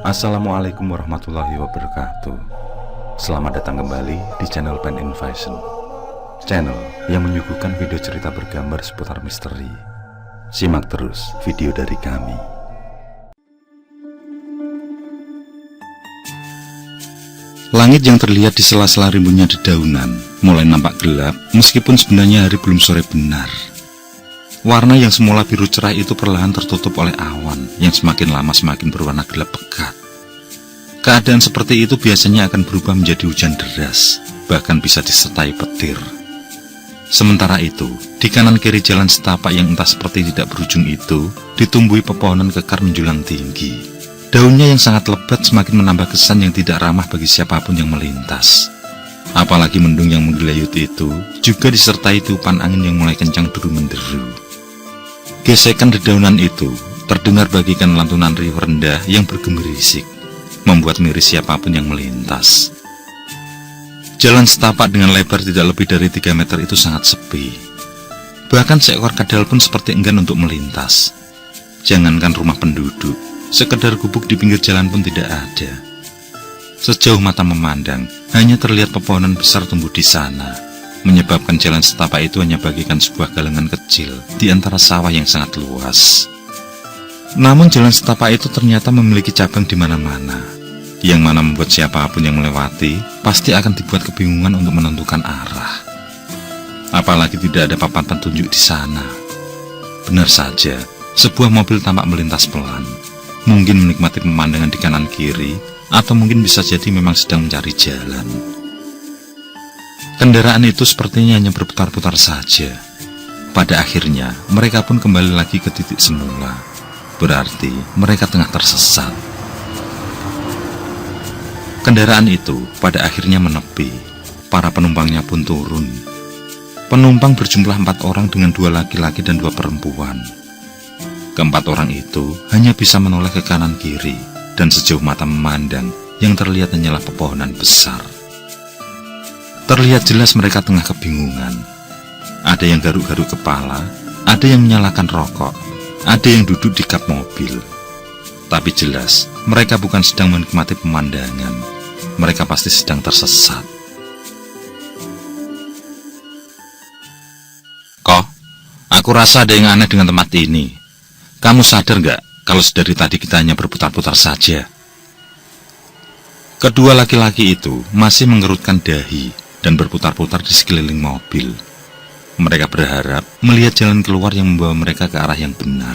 Assalamualaikum warahmatullahi wabarakatuh. Selamat datang kembali di channel Pen Invasion, channel yang menyuguhkan video cerita bergambar seputar misteri. Simak terus video dari kami. Langit yang terlihat di sela-sela rimbunnya dedaunan mulai nampak gelap, meskipun sebenarnya hari belum sore benar. Warna yang semula biru cerah itu perlahan tertutup oleh awan yang semakin lama semakin berwarna gelap pekat. Keadaan seperti itu biasanya akan berubah menjadi hujan deras, bahkan bisa disertai petir. Sementara itu, di kanan kiri jalan setapak yang entah seperti tidak berujung itu, ditumbuhi pepohonan kekar menjulang tinggi. Daunnya yang sangat lebat semakin menambah kesan yang tidak ramah bagi siapapun yang melintas. Apalagi mendung yang menggelayut itu juga disertai tiupan angin yang mulai kencang deru-menderu. Gesekan dedaunan itu terdengar bagikan lantunan riuh rendah yang bergemerisik, membuat miris siapapun yang melintas. Jalan setapak dengan lebar tidak lebih dari 3 meter itu sangat sepi. Bahkan seekor kadal pun seperti enggan untuk melintas. Jangankan rumah penduduk, sekedar gubuk di pinggir jalan pun tidak ada. Sejauh mata memandang, hanya terlihat pepohonan besar tumbuh di sana, menyebabkan jalan setapak itu hanya bagikan sebuah galengan kecil di antara sawah yang sangat luas. Namun jalan setapak itu ternyata memiliki cabang di mana-mana, yang mana membuat siapapun yang melewati pasti akan dibuat kebingungan untuk menentukan arah. Apalagi tidak ada papan petunjuk di sana. Benar saja, sebuah mobil tampak melintas pelan, mungkin menikmati pemandangan di kanan kiri, atau mungkin bisa jadi memang sedang mencari jalan. Kendaraan itu sepertinya hanya berputar-putar saja. Pada akhirnya, mereka pun kembali lagi ke titik semula. Berarti mereka tengah tersesat. Kendaraan itu pada akhirnya menepi. Para penumpangnya pun turun. Penumpang berjumlah 4 orang dengan 2 laki-laki dan 2 perempuan. Keempat orang itu hanya bisa menoleh ke kanan kiri, dan sejauh mata memandang, yang terlihat hanyalah pepohonan besar. Terlihat jelas mereka tengah kebingungan. Ada yang garuk-garuk kepala, ada yang menyalakan rokok, ada yang duduk di kap mobil. Tapi jelas, mereka bukan sedang menikmati pemandangan. Mereka pasti sedang tersesat. Kok, aku rasa ada yang aneh dengan tempat ini. Kamu sadar nggak kalau dari tadi kita hanya berputar-putar saja? Kedua laki-laki itu masih mengerutkan dahi dan berputar-putar di sekeliling mobil. Mereka berharap melihat jalan keluar yang membawa mereka ke arah yang benar.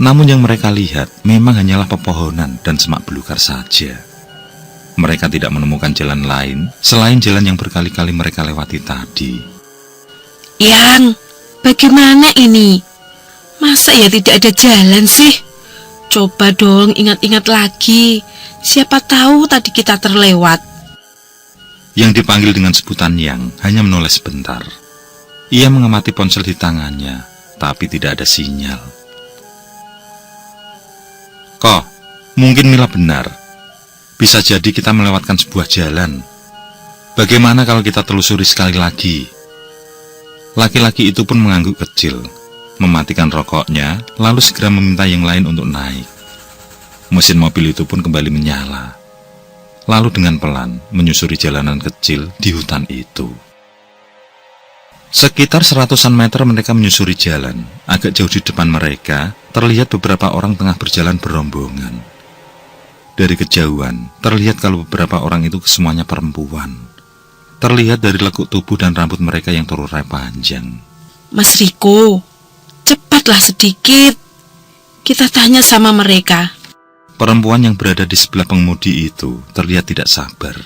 Namun yang mereka lihat memang hanyalah pepohonan dan semak belukar saja. Mereka tidak menemukan jalan lain selain jalan yang berkali-kali mereka lewati tadi. Yang, bagaimana ini? Masa ya tidak ada jalan sih? Coba dong ingat-ingat lagi. Siapa tahu tadi kita terlewat. Yang dipanggil dengan sebutan Yang hanya menoleh sebentar. Ia mengamati ponsel di tangannya, tapi tidak ada sinyal. Kok, mungkin Mila benar. Bisa jadi kita melewatkan sebuah jalan. Bagaimana kalau kita telusuri sekali lagi? Laki-laki itu pun mengangguk kecil, mematikan rokoknya, lalu segera meminta yang lain untuk naik. Mesin mobil itu pun kembali menyala, lalu dengan pelan menyusuri jalanan kecil di hutan itu. Sekitar 100-an meter mereka menyusuri jalan. Agak jauh di depan mereka, terlihat beberapa orang tengah berjalan berombongan. Dari kejauhan, terlihat kalau beberapa orang itu kesemuanya perempuan. Terlihat dari lekuk tubuh dan rambut mereka yang terurai panjang. Mas Riko, cepatlah sedikit. Kita tanya sama mereka. Perempuan yang berada di sebelah pengemudi itu terlihat tidak sabar.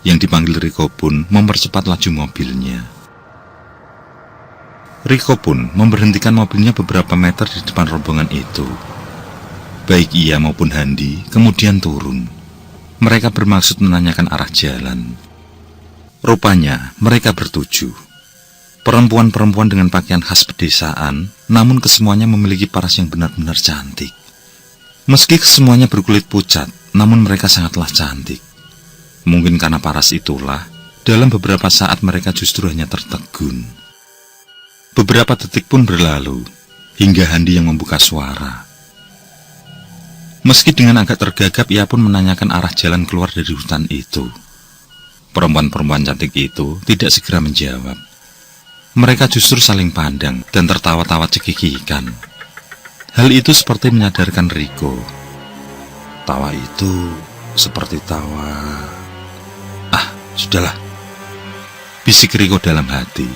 Yang dipanggil Riko pun mempercepat laju mobilnya. Riko pun memberhentikan mobilnya beberapa meter di depan rombongan itu. Baik ia maupun Handi kemudian turun. Mereka bermaksud menanyakan arah jalan. Rupanya mereka bertujuh. Perempuan-perempuan dengan pakaian khas pedesaan, namun kesemuanya memiliki paras yang benar-benar cantik. Meski kesemuanya berkulit pucat, namun mereka sangatlah cantik. Mungkin karena paras itulah, Dalam beberapa saat mereka justru hanya tertegun. Beberapa detik pun berlalu, hingga Handi yang membuka suara. Meski dengan agak tergagap, ia pun menanyakan arah jalan keluar dari hutan itu. Perempuan-perempuan cantik itu tidak segera menjawab. Mereka justru saling pandang dan tertawa-tawa cekikikan. Hal itu seperti menyadarkan Riko. Tawa itu seperti tawa... Sudahlah, bisik Riko dalam hati.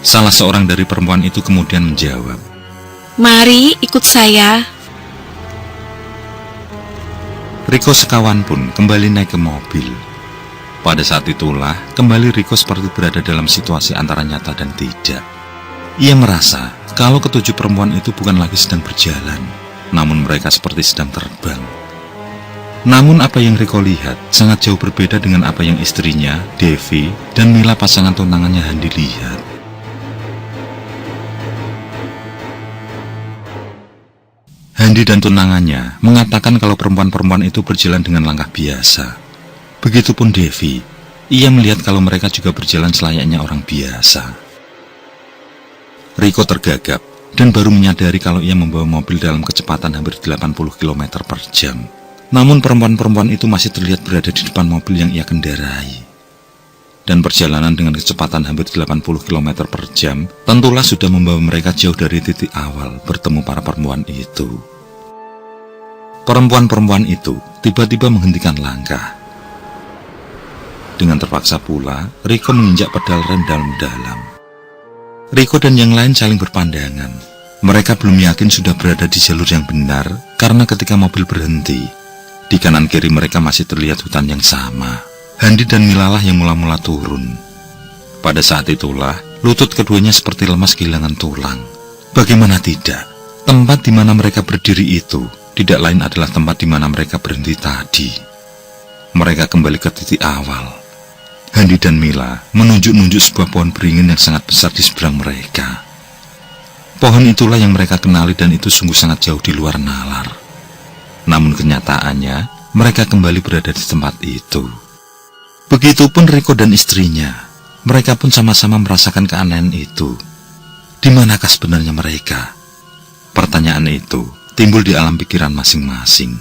Salah seorang dari perempuan itu kemudian menjawab, "Mari ikut saya." Riko sekawan pun kembali naik ke mobil. Pada saat itulah kembali Riko seperti berada dalam situasi antara nyata dan tidak. Ia merasa kalau ketujuh perempuan itu bukan lagi sedang berjalan, namun mereka seperti sedang terbang. Namun apa yang Riko lihat sangat jauh berbeda dengan apa yang istrinya, Devi, dan Mila pasangan tunangannya Handi lihat. Handi dan tunangannya mengatakan kalau perempuan-perempuan itu berjalan dengan langkah biasa. Begitupun Devi, ia melihat kalau mereka juga berjalan selayaknya orang biasa. Riko tergagap dan baru menyadari kalau ia membawa mobil dalam kecepatan hampir 80 km per jam. Namun perempuan-perempuan itu masih terlihat berada di depan mobil yang ia kendarai. Dan perjalanan dengan kecepatan hampir 80 km per jam tentulah sudah membawa mereka jauh dari titik awal bertemu para perempuan itu. Perempuan-perempuan itu tiba-tiba menghentikan langkah. Dengan terpaksa pula, Riko menginjak pedal rem dalam-dalam. Riko dan yang lain saling berpandangan. Mereka belum yakin sudah berada di jalur yang benar karena ketika mobil berhenti, di kanan kiri mereka masih terlihat hutan yang sama. Handi dan Milalah yang mula-mula turun. Pada saat itulah, lutut keduanya seperti lemas kehilangan tulang. Bagaimana tidak, tempat di mana mereka berdiri itu tidak lain adalah tempat di mana mereka berhenti tadi. Mereka kembali ke titik awal. Handi dan Mila menunjuk-nunjuk sebuah pohon beringin yang sangat besar di seberang mereka. Pohon itulah yang mereka kenali dan itu sungguh sangat jauh di luar nalar. Namun kenyataannya, mereka kembali berada di tempat itu. Begitupun Riko dan istrinya. Mereka pun sama-sama merasakan keanehan itu. Di manakah sebenarnya mereka? Pertanyaan itu timbul di alam pikiran masing-masing.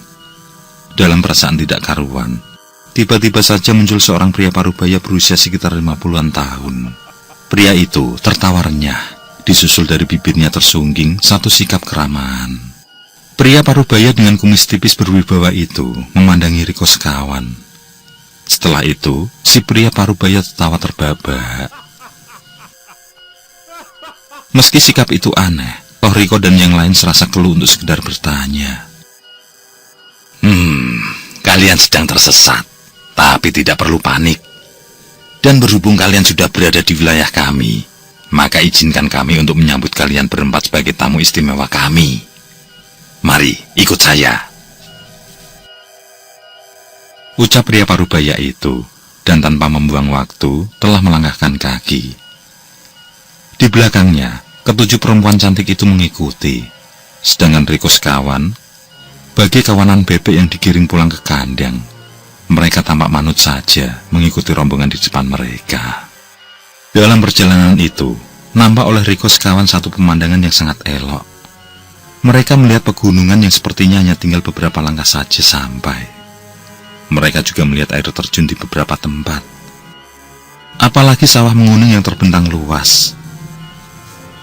Dalam perasaan tidak karuan, tiba-tiba saja muncul seorang pria parubaya berusia sekitar 50-an tahun. Pria itu tertawa renyah, disusul dari bibirnya tersungging satu sikap keramahan. Pria parubaya dengan kumis tipis berwibawa itu memandangi Riko sekawan. Setelah itu, si pria parubaya tertawa terbahak. Meski sikap itu aneh, toh Riko dan yang lain serasa keluh untuk sekedar bertanya. Kalian sedang tersesat, tapi tidak perlu panik. Dan berhubung kalian sudah berada di wilayah kami, maka izinkan kami untuk menyambut kalian berempat sebagai tamu istimewa kami. Mari, ikut saya. Ucap pria parubaya itu, dan tanpa membuang waktu, telah melangkahkan kaki. Di belakangnya, ketujuh perempuan cantik itu mengikuti, sedangkan Riko sekawan, bagi kawanan bebek yang digiring pulang ke kandang, mereka tampak manut saja mengikuti rombongan di depan mereka. Dalam perjalanan itu, nampak oleh Riko sekawan satu pemandangan yang sangat elok. Mereka melihat pegunungan yang sepertinya hanya tinggal beberapa langkah saja sampai. Mereka juga melihat air terjun di beberapa tempat. Apalagi sawah menguning yang terbentang luas.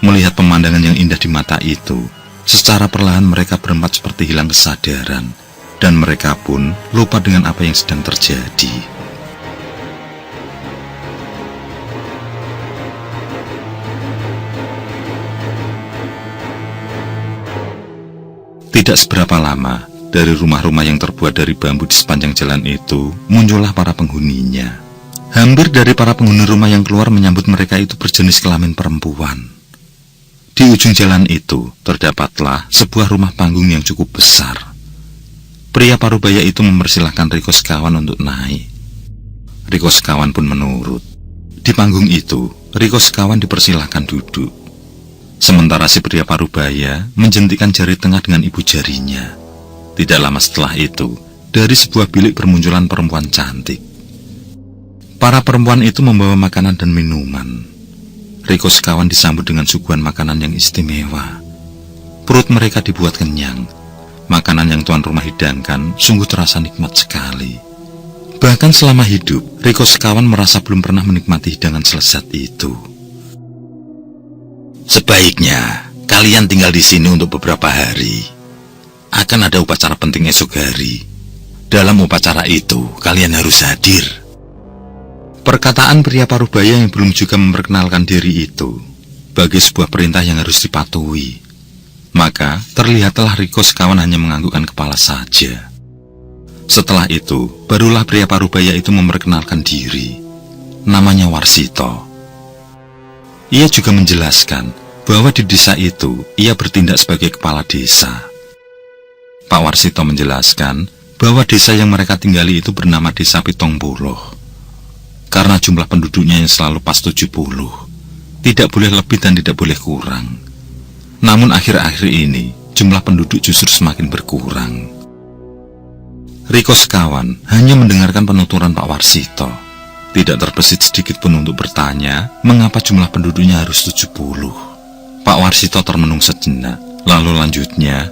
Melihat pemandangan yang indah di mata itu, secara perlahan mereka berempat seperti hilang kesadaran, dan mereka pun lupa dengan apa yang sedang terjadi. Tidak seberapa lama, dari rumah-rumah yang terbuat dari bambu di sepanjang jalan itu, muncullah para penghuninya. Hampir dari para penghuni rumah yang keluar menyambut mereka itu berjenis kelamin perempuan. Di ujung jalan itu, terdapatlah sebuah rumah panggung yang cukup besar. Pria parubaya itu mempersilahkan Riko sekawan untuk naik. Riko sekawan pun menurut. Di panggung itu, Riko sekawan dipersilahkan duduk. Sementara si pria parubaya menjentikan jari tengah dengan ibu jarinya. Tidak lama setelah itu, dari sebuah bilik bermunculan perempuan cantik. Para perempuan itu membawa makanan dan minuman. Riko sekawan disambut dengan suguhan makanan yang istimewa. Perut mereka dibuat kenyang. Makanan yang tuan rumah hidangkan sungguh terasa nikmat sekali. Bahkan selama hidup, Riko sekawan merasa belum pernah menikmati hidangan selezat itu. Sebaiknya kalian tinggal di sini untuk beberapa hari. Akan ada upacara penting esok hari. Dalam upacara itu, kalian harus hadir. Perkataan pria parubaya yang belum juga memperkenalkan diri itu bagi sebuah perintah yang harus dipatuhi. Maka terlihatlah Riko sekawan hanya menganggukkan kepala saja. Setelah itu, barulah pria parubaya itu memperkenalkan diri. Namanya Warsito. Ia juga menjelaskan bahwa di desa itu ia bertindak sebagai kepala desa. Pak Warsito menjelaskan bahwa desa yang mereka tinggali itu bernama Desa Pitongpuluh. Karena jumlah penduduknya yang selalu pas 70, tidak boleh lebih dan tidak boleh kurang. Namun akhir-akhir ini, jumlah penduduk justru semakin berkurang. Riko sekawan hanya mendengarkan penuturan Pak Warsito. Tidak terbesit sedikit pun untuk bertanya, mengapa jumlah penduduknya harus 70. Pak Warsito termenung sejenak, lalu lanjutnya,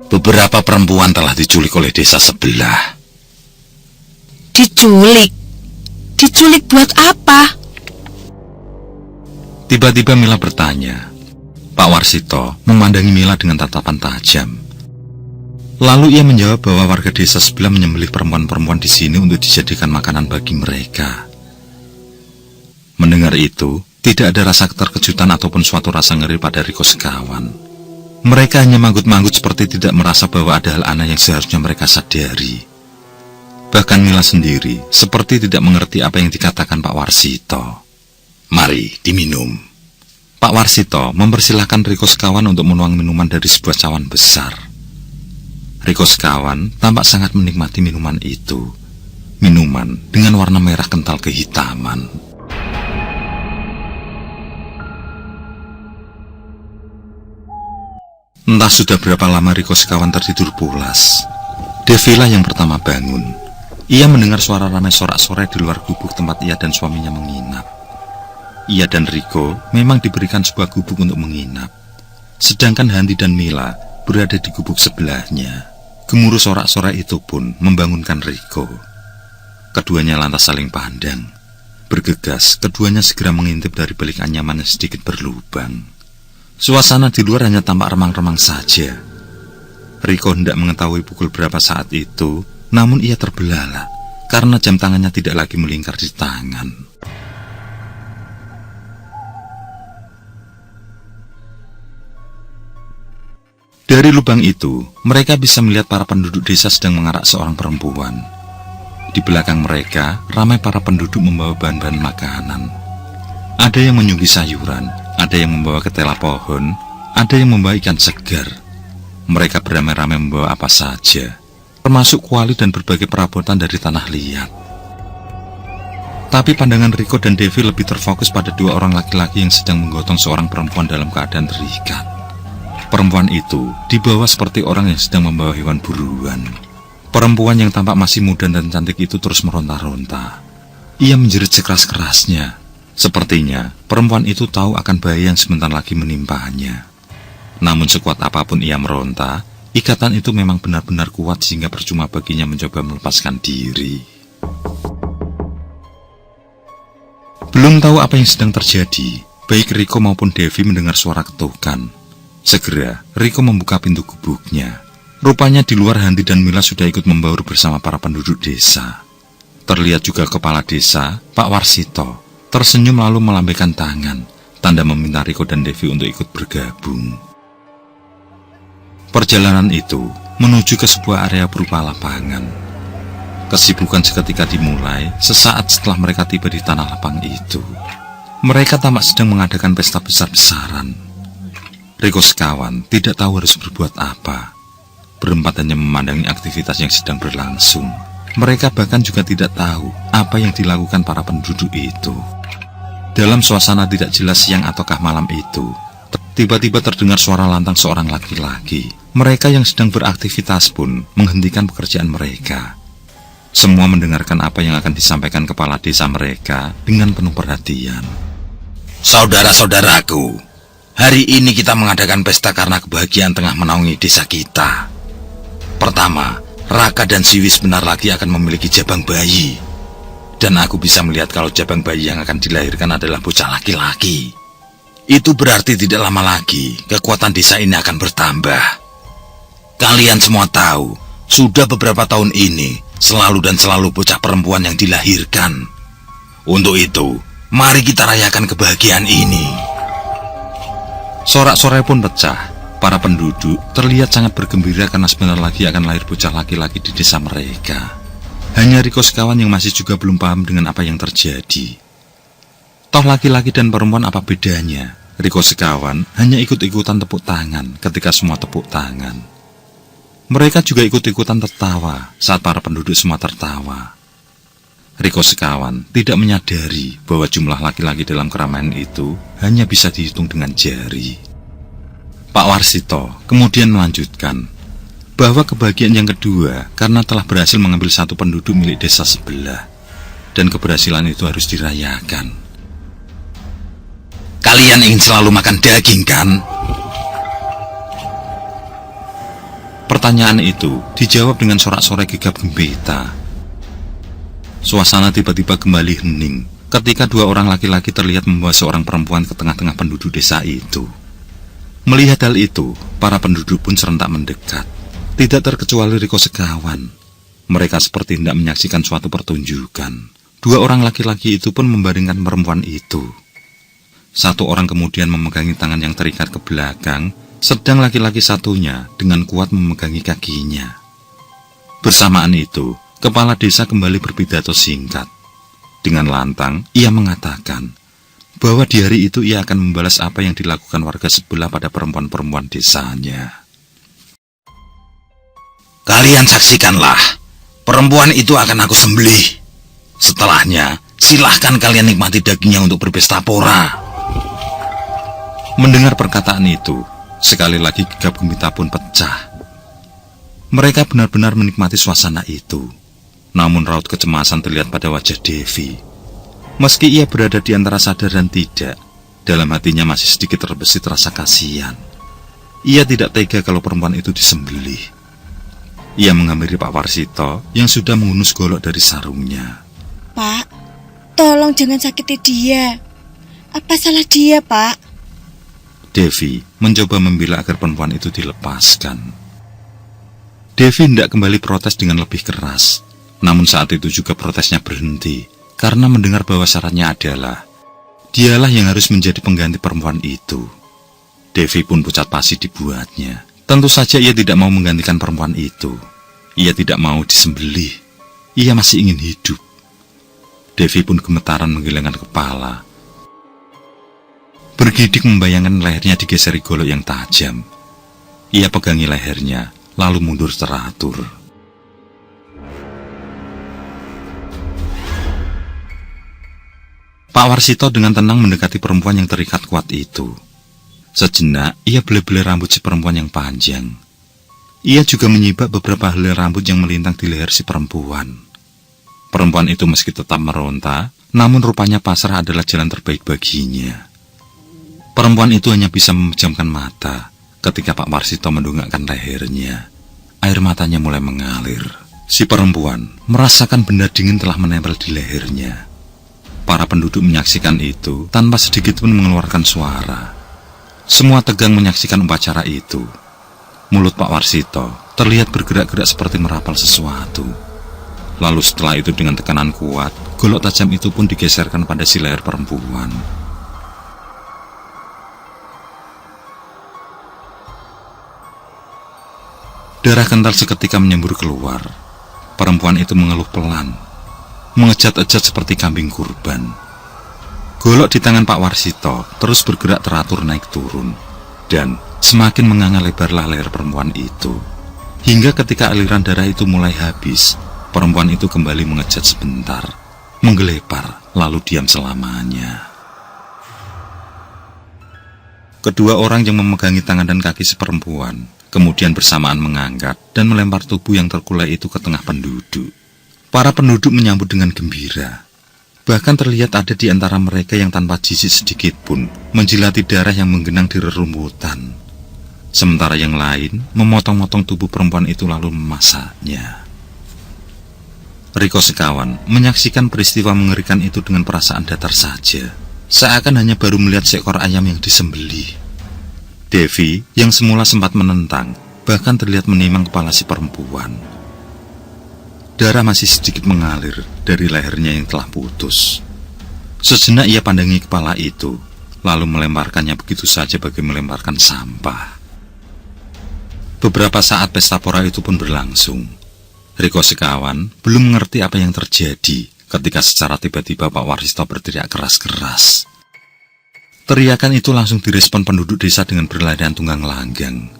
beberapa perempuan telah diculik oleh desa sebelah. Diculik? Diculik buat apa? Tiba-tiba Mila bertanya. Pak Warsito memandangi Mila dengan tatapan tajam. Lalu ia menjawab bahwa warga desa sebelah menyembelih perempuan-perempuan di sini untuk dijadikan makanan bagi mereka. Mendengar itu, tidak ada rasa keterkejutan ataupun suatu rasa ngeri pada Riko sekawan. Mereka hanya manggut-manggut seperti tidak merasa bahwa ada hal aneh yang seharusnya mereka sadari. Bahkan Mila sendiri seperti tidak mengerti apa yang dikatakan Pak Warsito. Mari diminum. Pak Warsito mempersilahkan Riko sekawan untuk menuang minuman dari sebuah cawan besar. Riko sekawan tampak sangat menikmati minuman itu. Minuman dengan warna merah kental kehitaman. Entah sudah berapa lama Riko sekawan tertidur pulas. Devila yang pertama bangun. Ia mendengar suara ramai sorak-sorai di luar gubuk tempat ia dan suaminya menginap. Ia dan Riko memang diberikan sebuah gubuk untuk menginap. Sedangkan Hanti dan Mila berada di gubuk sebelahnya. Gemuruh sorak-sorai itu pun membangunkan Riko. Keduanya lantas saling pandang. Bergegas, keduanya segera mengintip dari balik anyaman yang sedikit berlubang. Suasana di luar hanya tampak remang-remang saja. Riko hendak mengetahui pukul berapa saat itu, namun ia terbelalak karena jam tangannya tidak lagi melingkar di tangan. Dari lubang itu, mereka bisa melihat para penduduk desa sedang mengarak seorang perempuan. Di belakang mereka, ramai para penduduk membawa bahan-bahan makanan. Ada yang menyugi sayuran, ada yang membawa ketela pohon, ada yang membawa ikan segar. Mereka beramai-ramai membawa apa saja, termasuk kuali dan berbagai perabotan dari tanah liat. Tapi pandangan Riko dan Devi lebih terfokus pada dua orang laki-laki yang sedang menggotong seorang perempuan dalam keadaan terikat. Perempuan itu dibawa seperti orang yang sedang membawa hewan buruan. Perempuan yang tampak masih muda dan cantik itu terus meronta-ronta. Ia menjerit sekeras-kerasnya. Sepertinya perempuan itu tahu akan bahaya yang sebentar lagi menimpanya. Namun sekuat apapun ia meronta, ikatan itu memang benar-benar kuat sehingga percuma baginya mencoba melepaskan diri. Belum tahu apa yang sedang terjadi, baik Riko maupun Devi mendengar suara ketukan. Segera Riko membuka pintu gubuknya. Rupanya di luar Hanti dan Mila sudah ikut membaur bersama para penduduk desa. Terlihat juga kepala desa, Pak Warsito, tersenyum lalu melambaikan tangan, tanda meminta Riko dan Devi untuk ikut bergabung. Perjalanan itu menuju ke sebuah area berupa lapangan. Kesibukan seketika dimulai sesaat setelah mereka tiba di tanah lapang itu. Mereka tampak sedang mengadakan pesta besar-besaran. Riko sekawan tidak tahu harus berbuat apa. Berempat hanya memandangi aktivitas yang sedang berlangsung. Mereka bahkan juga tidak tahu apa yang dilakukan para penduduk itu. Dalam suasana tidak jelas siang ataukah malam itu, tiba-tiba terdengar suara lantang seorang laki-laki. Mereka yang sedang beraktivitas pun menghentikan pekerjaan mereka. Semua mendengarkan apa yang akan disampaikan kepala desa mereka dengan penuh perhatian. Saudara-saudaraku, hari ini kita mengadakan pesta karena kebahagiaan tengah menaungi desa kita. Pertama, Raka dan Siwis benar lagi akan memiliki jabang bayi. Dan aku bisa melihat kalau jabang bayi yang akan dilahirkan adalah bocah laki-laki. Itu berarti tidak lama lagi kekuatan desa ini akan bertambah. Kalian semua tahu, sudah beberapa tahun ini selalu bocah perempuan yang dilahirkan. Untuk itu, mari kita rayakan kebahagiaan ini. Sorak-sorai pun pecah. Para penduduk terlihat sangat bergembira karena sebentar lagi akan lahir bocah laki-laki di desa mereka. Hanya Riko sekawan yang masih juga belum paham dengan apa yang terjadi. Toh laki-laki dan perempuan apa bedanya? Riko sekawan hanya ikut-ikutan tepuk tangan ketika semua tepuk tangan. Mereka juga ikut-ikutan tertawa saat para penduduk semua tertawa. Riko sekawan tidak menyadari bahwa jumlah laki-laki dalam keramaian itu hanya bisa dihitung dengan jari. Pak Warsito kemudian melanjutkan bahwa kebahagiaan yang kedua karena telah berhasil mengambil satu penduduk milik desa sebelah, dan keberhasilan itu harus dirayakan. Kalian ingin selalu makan daging, kan? Pertanyaan itu dijawab dengan sorak-sorai gegap gempita. Suasana tiba-tiba kembali hening ketika dua orang laki-laki terlihat membawa seorang perempuan ke tengah-tengah penduduk desa itu. Melihat hal itu, para penduduk pun serentak mendekat. Tidak terkecuali Riko sekawan. Mereka seperti hendak menyaksikan suatu pertunjukan. Dua orang laki-laki itu pun membaringkan perempuan itu. Satu orang kemudian memegangi tangan yang terikat ke belakang, sedang laki-laki satunya dengan kuat memegangi kakinya. Bersamaan itu, kepala desa kembali berpidato singkat. Dengan lantang, ia mengatakan bahwa di hari itu ia akan membalas apa yang dilakukan warga sebelah pada perempuan-perempuan desanya. Kalian saksikanlah, perempuan itu akan aku sembelih. Setelahnya, silahkan kalian nikmati dagingnya untuk berpesta pora. Mendengar perkataan itu, sekali lagi gegap gempita pun pecah. Mereka benar-benar menikmati suasana itu. Namun raut kecemasan terlihat pada wajah Devi. Meski ia berada di antara sadar dan tidak, dalam hatinya masih sedikit terbesit rasa kasihan. Ia tidak tega kalau perempuan itu disembelih. Ia menghampiri Pak Warsito yang sudah menghunus golok dari sarungnya. Pak, tolong jangan sakiti dia. Apa salah dia, Pak? Devi mencoba membela agar perempuan itu dilepaskan. Devi hendak kembali protes dengan lebih keras. Namun saat itu juga protesnya berhenti karena mendengar bahwa syaratnya adalah dialah yang harus menjadi pengganti perempuan itu. Devi pun pucat pasi dibuatnya. Tentu saja ia tidak mau menggantikan perempuan itu. Ia tidak mau disembelih. Ia masih ingin hidup. Devi pun gemetaran menggelengkan kepala. Bergidik membayangkan lehernya digeseri golok yang tajam. Ia pegangi lehernya, lalu mundur teratur. Pak Warsito dengan tenang mendekati perempuan yang terikat kuat itu. Sejenak, ia bela-bela rambut si perempuan yang panjang. Ia juga menyibak beberapa helai rambut yang melintang di leher si perempuan. Perempuan itu meski tetap meronta, namun rupanya pasrah adalah jalan terbaik baginya. Perempuan itu hanya bisa memejamkan mata ketika Pak Warsito mendongakkan lehernya. Air matanya mulai mengalir. Si perempuan merasakan benda dingin telah menempel di lehernya. Para penduduk menyaksikan itu tanpa sedikit pun mengeluarkan suara. Semua tegang menyaksikan upacara itu. Mulut Pak Warsito terlihat bergerak-gerak seperti merapal sesuatu. Lalu setelah itu dengan tekanan kuat, golok tajam itu pun digeserkan pada si leher perempuan. Darah kental seketika menyembur keluar. Perempuan itu mengeluh pelan, mengejat-ejat seperti kambing kurban. Golok di tangan Pak Warsito terus bergerak teratur naik turun, dan semakin menganga lebarlah leher perempuan itu. Hingga ketika aliran darah itu mulai habis, perempuan itu kembali mengejat sebentar, menggelepar, lalu diam selamanya. Kedua orang yang memegangi tangan dan kaki si perempuan kemudian bersamaan mengangkat dan melempar tubuh yang terkulai itu ke tengah penduduk. Para penduduk menyambut dengan gembira. Bahkan terlihat ada di antara mereka yang tanpa jijik sedikit pun menjilati darah yang menggenang di rerumputan. Sementara yang lain memotong-motong tubuh perempuan itu lalu memasaknya. Riko sekawan menyaksikan peristiwa mengerikan itu dengan perasaan datar saja, seakan hanya baru melihat seekor ayam yang disembelih. Devi yang semula sempat menentang, bahkan terlihat menimang kepala si perempuan. Darah masih sedikit mengalir dari lehernya yang telah putus. Sejenak ia pandangi kepala itu, lalu melemparkannya begitu saja bagai melemparkan sampah. Beberapa saat pesta pora itu pun berlangsung. Riko sekawan belum mengerti apa yang terjadi ketika secara tiba-tiba Pak Warsito berteriak keras-keras. Teriakan itu langsung direspon penduduk desa dengan berlarian tunggang langgang.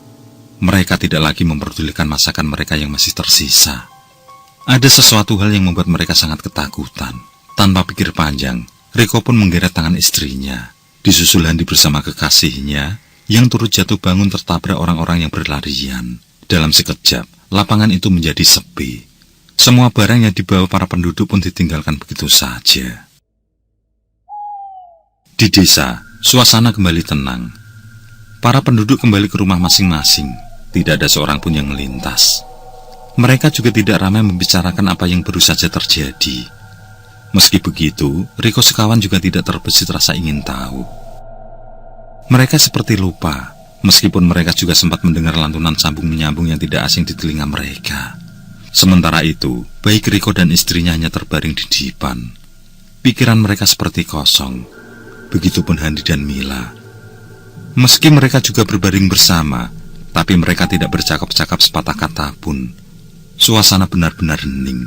Mereka tidak lagi memperdulikan masakan mereka yang masih tersisa. Ada sesuatu hal yang membuat mereka sangat ketakutan. Tanpa pikir panjang, Riko pun menggeret tangan istrinya. Disusul Handi bersama kekasihnya yang turut jatuh bangun tertabrak orang-orang yang berlarian. Dalam sekejap, lapangan itu menjadi sepi. Semua barang yang dibawa para penduduk pun ditinggalkan begitu saja. Di desa, suasana kembali tenang. Para penduduk kembali ke rumah masing-masing. Tidak ada seorang pun yang melintas. Mereka juga tidak ramai membicarakan apa yang baru saja terjadi. Meski begitu, Riko sekawan juga tidak terbesit rasa ingin tahu. Mereka seperti lupa, meskipun mereka juga sempat mendengar lantunan sambung-menyambung yang tidak asing di telinga mereka. Sementara itu, baik Riko dan istrinya hanya terbaring di dipan. Pikiran mereka seperti kosong. Begitupun Handi dan Mila. Meski mereka juga berbaring bersama, tapi mereka tidak bercakap-cakap sepatah kata pun. Suasana benar-benar hening.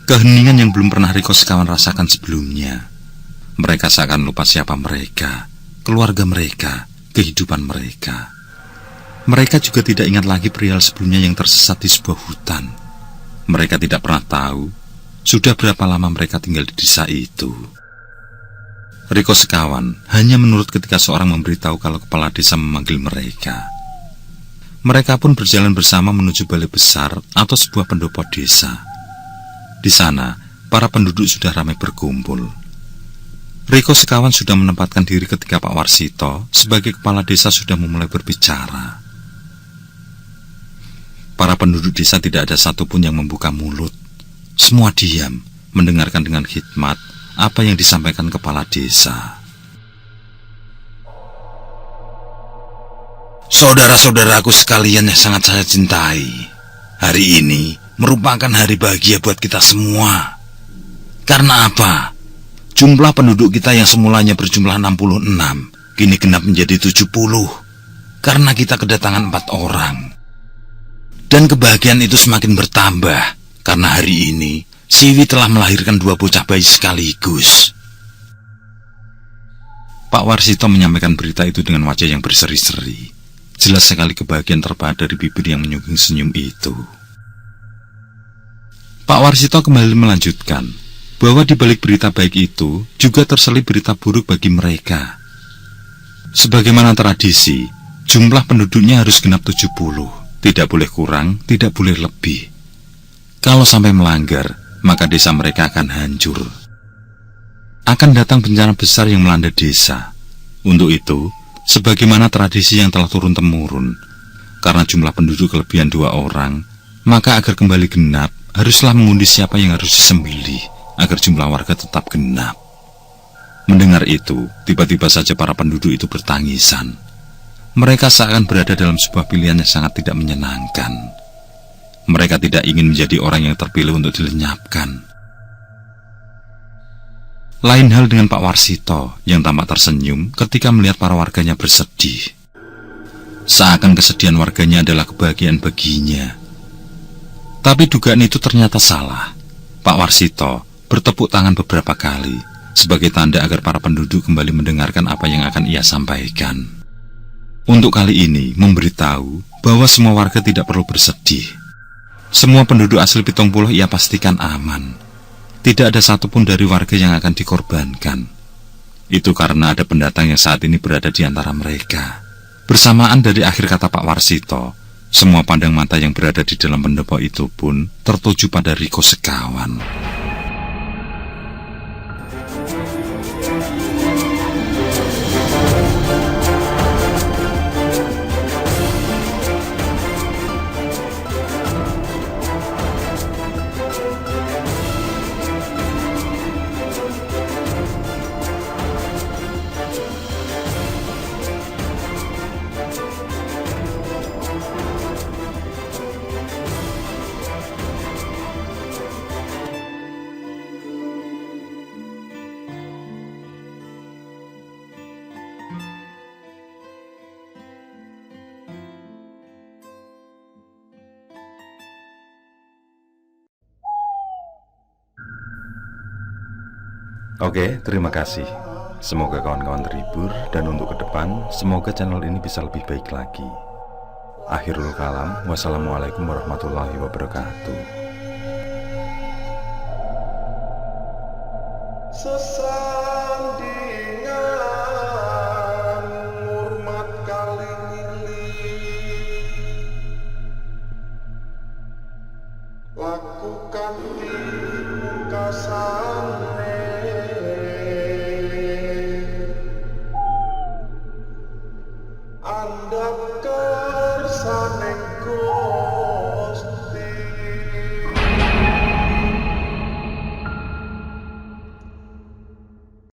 Keheningan yang belum pernah Riko sekawan rasakan sebelumnya. Mereka seakan lupa siapa mereka, keluarga mereka, kehidupan mereka. Mereka juga tidak ingat lagi perihal sebelumnya yang tersesat di sebuah hutan. Mereka tidak pernah tahu sudah berapa lama mereka tinggal di desa itu. Riko sekawan hanya menurut ketika seorang memberitahu kalau kepala desa memanggil mereka. Mereka pun berjalan bersama menuju balai besar atau sebuah pendopo desa. Di sana, para penduduk sudah ramai berkumpul. Riko sekawan sudah menempatkan diri ketika Pak Warsito sebagai kepala desa sudah memulai berbicara. Para penduduk desa tidak ada satupun yang membuka mulut. Semua diam, mendengarkan dengan khidmat apa yang disampaikan kepala desa. Saudara-saudaraku sekalian yang sangat saya cintai, hari ini merupakan hari bahagia buat kita semua. Karena apa? Jumlah penduduk kita yang semulanya berjumlah 66, kini genap menjadi 70. Karena kita kedatangan 4 orang. Dan kebahagiaan itu semakin bertambah, karena hari ini Siwi telah melahirkan 2 bocah bayi sekaligus. Pak Warsito menyampaikan berita itu dengan wajah yang berseri-seri. Jelas sekali kebahagiaan terpahat dari bibir yang menyungking senyum itu. Pak Warsito kembali melanjutkan bahwa di balik berita baik itu juga terselip berita buruk bagi mereka. Sebagaimana tradisi, jumlah penduduknya harus genap 70. Tidak boleh kurang, tidak boleh lebih. Kalau sampai melanggar, maka desa mereka akan hancur. Akan datang bencana besar yang melanda desa. Untuk itu, sebagaimana tradisi yang telah turun-temurun, karena jumlah penduduk kelebihan 2 orang, maka agar kembali genap, haruslah mengundi siapa yang harus disembelih, agar jumlah warga tetap genap. Mendengar itu, tiba-tiba saja para penduduk itu bertangisan. Mereka seakan berada dalam sebuah pilihan yang sangat tidak menyenangkan. Mereka tidak ingin menjadi orang yang terpilih untuk dilenyapkan. Lain hal dengan Pak Warsito yang tampak tersenyum ketika melihat para warganya bersedih. Seakan kesedihan warganya adalah kebahagiaan baginya. Tapi dugaan itu ternyata salah. Pak Warsito bertepuk tangan beberapa kali sebagai tanda agar para penduduk kembali mendengarkan apa yang akan ia sampaikan. Untuk kali ini memberitahu bahwa semua warga tidak perlu bersedih. Semua penduduk asli Pitung Puluh ia pastikan aman. Tidak ada satupun dari warga yang akan dikorbankan. Itu karena ada pendatang yang saat ini berada di antara mereka. Bersamaan dari akhir kata Pak Warsito, Semua pandang mata yang berada di dalam pendopo itu pun tertuju pada Riko Sekawan. Oke, terima kasih. Semoga kawan-kawan terhibur, dan untuk ke depan, semoga channel ini bisa lebih baik lagi. Akhirul kalam, wassalamualaikum warahmatullahi wabarakatuh. Sesandingan hormat kali lakukan di muka